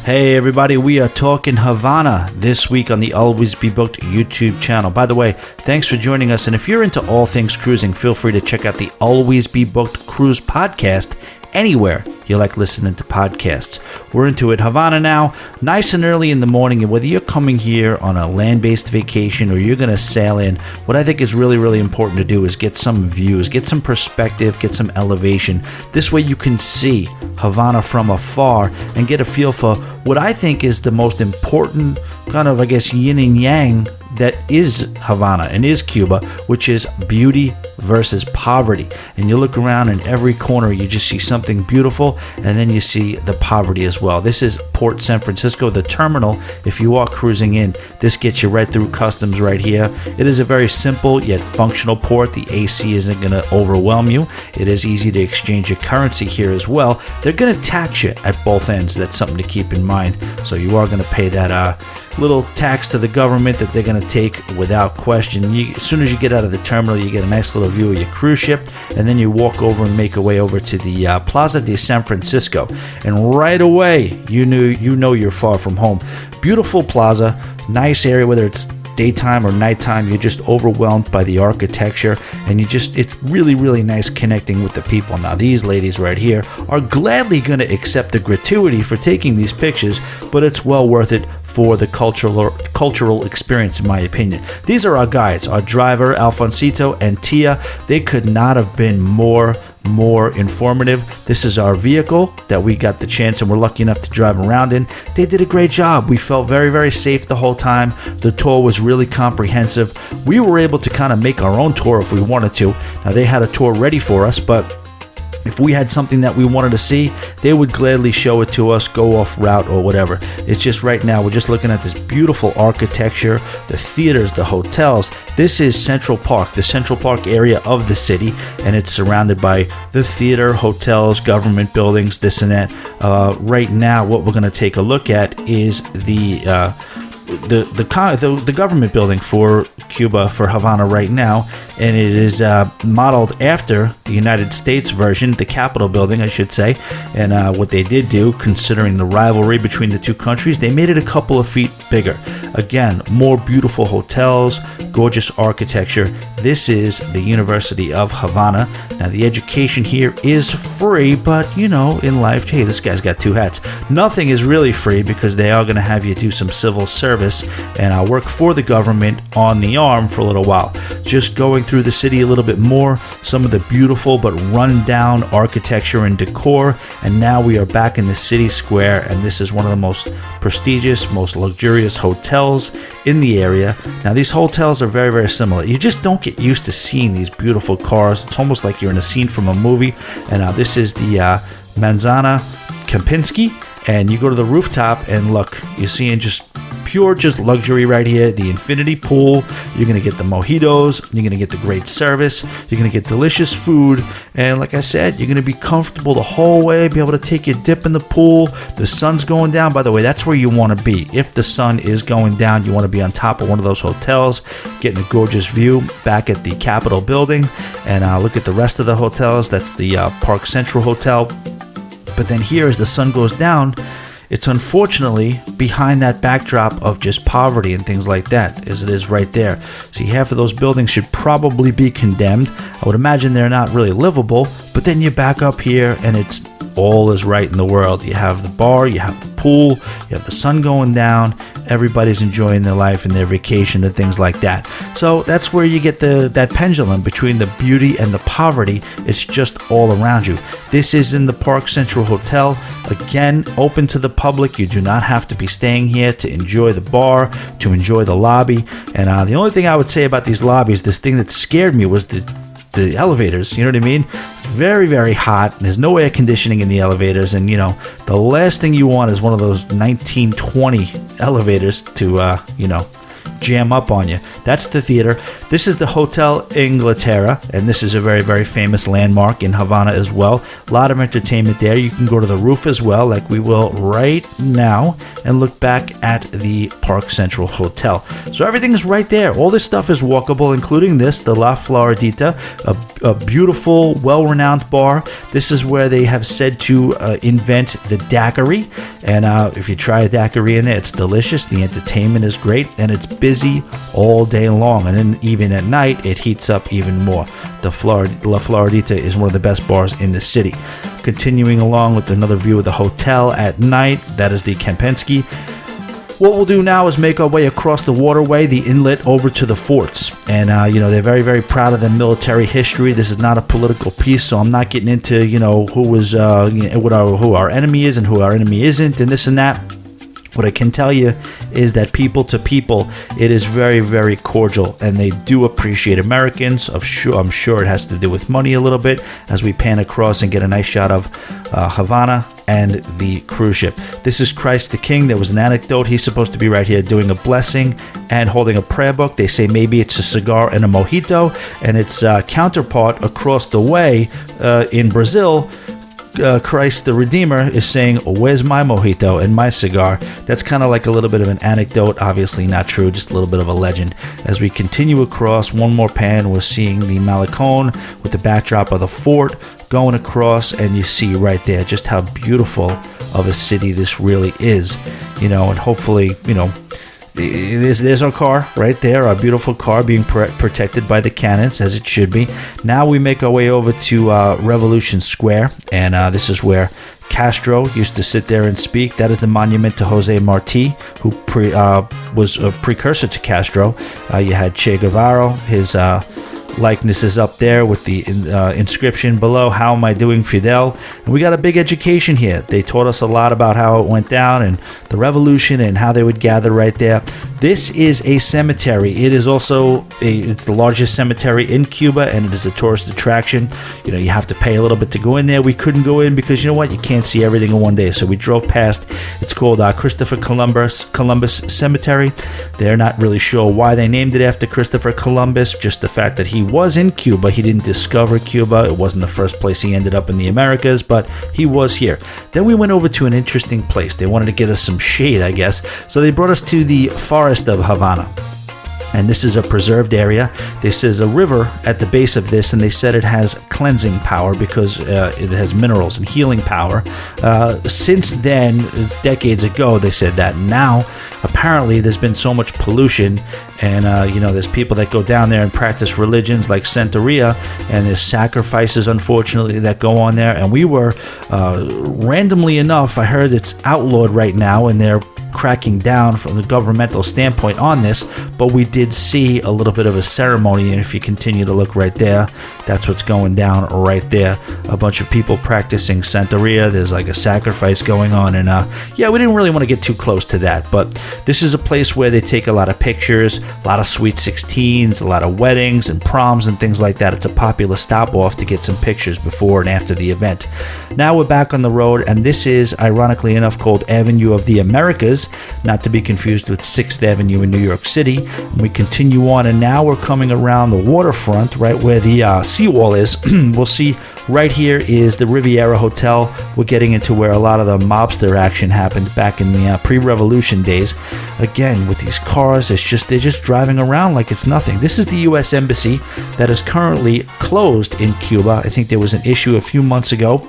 Hey everybody, we are talking Havana this week on the Always Be Booked YouTube channel. By the way, thanks for joining us, and if you're into all things cruising, feel free to check out the Always Be Booked Cruise podcast anywhere you like listening to podcasts. We're into it. Havana now, nice and early in the morning, and whether you're coming here on a land-based vacation or you're going to sail in, what I think is really, really important to do is get some views, get some perspective, get some elevation. This way you can see Havana from afar and get a feel for what I think is the most important kind of, yin and yang that is Havana and is Cuba, which is beauty versus poverty. And you look around in every corner, you just see something beautiful, and then you see the poverty as well. This is Port San Francisco, the terminal. If you are cruising in, this gets you right through customs right here. It is a very simple yet functional port. The AC isn't going to overwhelm you. It is easy to exchange your currency here as well. They're going to tax you at both ends. That's something to keep in mind. So you are going to pay that little tax to the government that they're going to take without question. As soon as you get out of the terminal, you get a nice little view of your cruise ship, and then you walk over and make your way over to the Plaza de San Francisco, and right away you know you're far from home. Beautiful plaza, nice area, whether it's daytime or nighttime, you're just overwhelmed by the architecture, and it's really, really nice connecting with the people. Now these ladies right here are gladly going to accept the gratuity for taking these pictures, but it's well worth it for the cultural experience, in my opinion. These are our guides, our driver Alfonsito and Tia. They could not have been more informative. This is our vehicle that we got the chance and we're lucky enough to drive around in. They did a great job. We felt very, very safe the whole time. The tour was really comprehensive. We were able to kind of make our own tour if we wanted to. Now they had a tour ready for us, but if we had something that we wanted to see, they would gladly show it to us, go off route or whatever. It's just right now we're just looking at this beautiful architecture, the theaters, the hotels. This is Central Park, the Central Park area of the city, and it's surrounded by the theater, hotels, government buildings, this and that. Right now, what we're going to take a look at is the government building for Cuba, for Havana right now, and it is modeled after the United States version, the Capitol building, I should say. And what they did do, considering the rivalry between the two countries, they made it a couple of feet bigger. Again, more beautiful hotels, gorgeous architecture. This is the University of Havana. Now, the education here is free, but, in life, hey, this guy's got two hats. Nothing is really free because they are going to have you do some civil service and work for the government on the arm for a little while. Just going through the city a little bit more, some of the beautiful but run-down architecture and decor, and now we are back in the city square, and this is one of the most prestigious, most luxurious hotels in the area. Now, these hotels are very, very similar. You just don't get used to seeing these beautiful cars. It's almost like you're in a scene from a movie. And this is the Manzana Kempinski, and you go to the rooftop and look, you're seeing just luxury right here. The infinity pool, you're going to get the mojitos, you're going to get the great service, you're going to get delicious food, and like I said, you're going to be comfortable the whole way, be able to take your dip in the pool. The sun's going down. By the way, that's where you want to be. If the sun is going down, you want to be on top of one of those hotels, getting a gorgeous view back at the Capitol building. And look at the rest of the hotels. That's the Park Central Hotel. But then here, as the sun goes down, it's unfortunately behind that backdrop of just poverty and things like that, as it is right there. See, half of those buildings should probably be condemned. I would imagine they're not really livable, but then you back up here and it's all is right in the world. You have the bar, you have the pool, you have the sun going down, everybody's enjoying their life and their vacation and things like that. So that's where you get that pendulum between the beauty and the poverty. It's just all around you. This is in the Park Central Hotel. Again, open to the public. You do not have to be staying here to enjoy the bar, to enjoy the lobby. And the only thing I would say about these lobbies, this thing that scared me was the elevators. You know what I mean? Very, very hot. There's no air conditioning in the elevators, and the last thing you want is one of those 1920 elevators to jam up on you. That's the theater. This is the Hotel Inglaterra, and this is a very, very famous landmark in Havana as well. A lot of entertainment there. You can go to the roof as well, like we will right now, and look back at the Park Central Hotel. So everything is right there. All this stuff is walkable, including this, the La Floridita, a beautiful, well-renowned bar. This is where they have said to invent the daiquiri, and if you try a daiquiri in there, it's delicious. The entertainment is great, and it's busy all day long, and then even at night it heats up even more. La Floridita is one of the best bars in the city. Continuing along with another view of the hotel at night, that is the Kempinski. What we'll do now is make our way across the waterway, the inlet, over to the forts. And, they're very, very proud of their military history. This is not a political piece, so I'm not getting into, who our enemy is and who our enemy isn't and this and that. What I can tell you is that people to people, it is very, very cordial, and they do appreciate Americans. I'm sure it has to do with money a little bit as we pan across and get a nice shot of Havana and the cruise ship. This is Christ the King. There was an anecdote. He's supposed to be right here doing a blessing and holding a prayer book. They say maybe it's a cigar and a mojito, and its counterpart across the way in Brazil, Christ the Redeemer is saying, where's my mojito and my cigar? That's kind of like a little bit of an anecdote, obviously not true, just a little bit of a legend. As we continue across, one more pan, we're seeing the Malecon with the backdrop of the fort going across, and you see right there just how beautiful of a city this really is, and hopefully, there's our car right there, our beautiful car being protected by the cannons, as it should be. Now we make our way over to Revolution Square, and this is where Castro used to sit there and speak. That is the monument to Jose Marti, who was a precursor to Castro. You had Che Guevara, his likeness is up there with the inscription below, "How am I doing, Fidel?" And we got a big education here. They taught us a lot about how it went down and the revolution and how they would gather right there. This is a cemetery. It is also it's the largest cemetery in Cuba, and it is a tourist attraction. You have to pay a little bit to go in there. We couldn't go in because you can't see everything in one day. So we drove past. It's called Christopher Columbus Cemetery. They're not really sure why they named it after Christopher Columbus. Just the fact that he was in Cuba. He didn't discover Cuba. It wasn't the first place he ended up in the Americas, but he was here. Then we went over to an interesting place. They wanted to get us some shade, I guess. So they brought us to the forest of Havana. And this is a preserved area. This is a river at the base of this, and they said it has cleansing power because it has minerals and healing power. Since then, decades ago, they said that. Now, apparently, there's been so much pollution, and there's people that go down there and practice religions like Santeria, and there's sacrifices, unfortunately, that go on there. And we were, randomly enough, I heard it's outlawed right now, and they're cracking down from the governmental standpoint on this, but we did see a little bit of a ceremony, and if you continue to look right there, that's what's going down right there. A bunch of people practicing Santeria. There's like a sacrifice going on, and we didn't really want to get too close to that, but this is a place where they take a lot of pictures, a lot of sweet 16s, a lot of weddings and proms and things like that. It's a popular stop off to get some pictures before and after the event. Now we're back on the road, and this is, ironically enough, called Avenue of the Americas, not to be confused with 6th Avenue in New York City. And we continue on, and now we're coming around the waterfront, right where the seawall is. We'll see right here is the Riviera Hotel. We're getting into where a lot of the mobster action happened back in the pre-revolution days. Again, with these cars, they're just driving around like it's nothing. This is the U.S. Embassy that is currently closed in Cuba. I think there was an issue a few months ago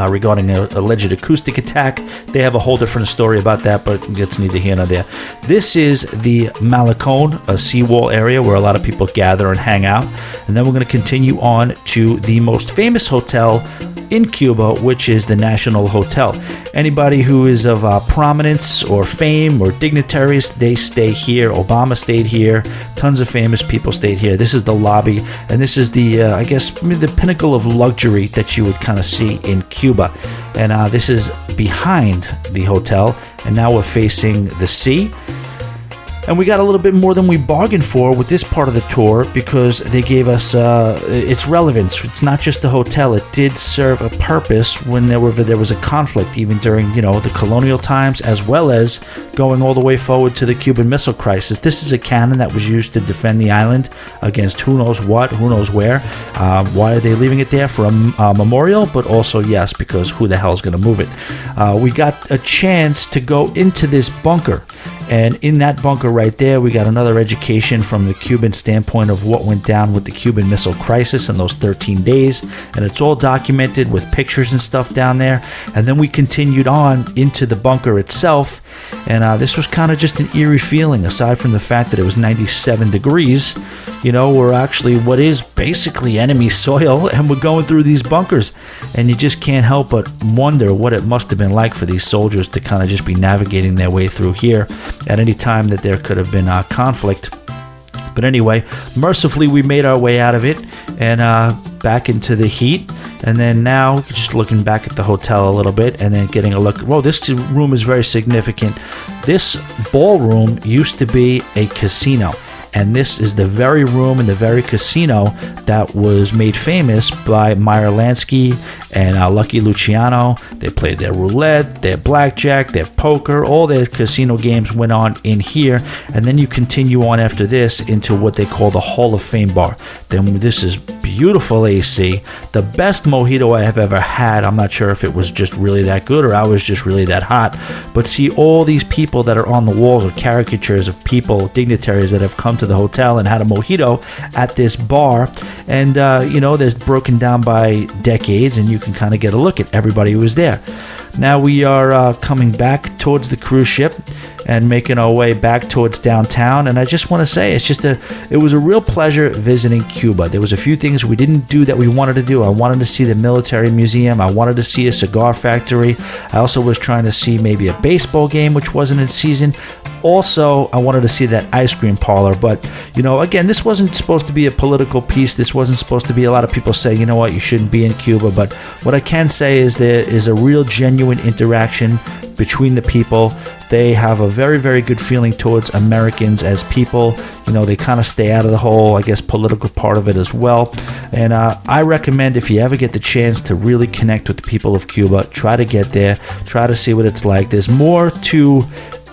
regarding an alleged acoustic attack. They have a whole different story about that, but it's neither here nor there. This is the Malecon, a seawall area where a lot of people gather and hang out. And then we're going to continue on to the most famous hotel in Cuba, which is the National Hotel. Anybody who is of prominence or fame or dignitaries, they stay here. Obama stayed here. Tons of famous people stayed here. This is the lobby, and this is the, the pinnacle of luxury that you would kind of see in Cuba. And this is behind the hotel, and now we're facing the sea. And we got a little bit more than we bargained for with this part of the tour because they gave us its relevance. It's not just a hotel. It did serve a purpose when there was a conflict, even during, the colonial times, as well as going all the way forward to the Cuban Missile Crisis. This is a cannon that was used to defend the island against who knows what, who knows where. Why are they leaving it there? For a memorial, but also, yes, because who the hell is going to move it? We got a chance to go into this bunker. And in that bunker right there, we got another education from the Cuban standpoint of what went down with the Cuban Missile Crisis in those 13 days. And it's all documented with pictures and stuff down there. And then we continued on into the bunker itself. And this was kind of just an eerie feeling, aside from the fact that it was 97 degrees. We're actually what is basically enemy soil, and we're going through these bunkers. And you just can't help but wonder what it must have been like for these soldiers to kind of just be navigating their way through here at any time that there could have been conflict. But anyway, mercifully, we made our way out of it and back into the heat. And then now, just looking back at the hotel a little bit and then getting a look. Whoa, this room is very significant. This ballroom used to be a casino. And this is the very room and the very casino that was made famous by Meyer Lansky and Lucky Luciano. They played their roulette, their blackjack, their poker, all their casino games went on in here. And then you continue on after this into what they call the Hall of Fame bar. Then this is beautiful AC. The best mojito I have ever had. I'm not sure if it was just really that good or I was just really that hot. But see, all these people that are on the walls are caricatures of people, dignitaries that have come to the hotel and had a mojito at this bar. And, there's broken down by decades, and you can kind of get a look at everybody who was there. Now we are coming back towards the cruise ship and making our way back towards downtown. And I just want to say, it was a real pleasure visiting Cuba. There was a few things we didn't do that we wanted to do. I wanted to see the military museum. I wanted to see a cigar factory. I also was trying to see maybe a baseball game, which wasn't in season. Also, I wanted to see that ice cream parlor. But, again, this wasn't supposed to be a political piece. This wasn't supposed to be a lot of people say, you shouldn't be in Cuba. But what I can say is there is a real genuine interaction between the people. They have a very, very good feeling towards Americans as people. They kind of stay out of the whole, political part of it as well. And I recommend, if you ever get the chance to really connect with the people of Cuba, try to get there, try to see what it's like. There's more to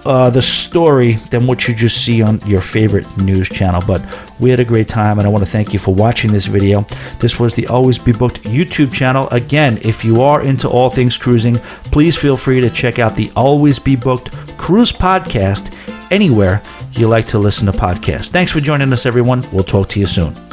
the story than what you just see on your favorite news channel. But we had a great time, and I want to thank you for watching this video. This was the Always Be Booked YouTube channel. Again, if you are into all things cruising, please feel free to check out the Always Be Booked Cruise Podcast anywhere you like to listen to podcasts. Thanks for joining us, everyone. We'll talk to you soon.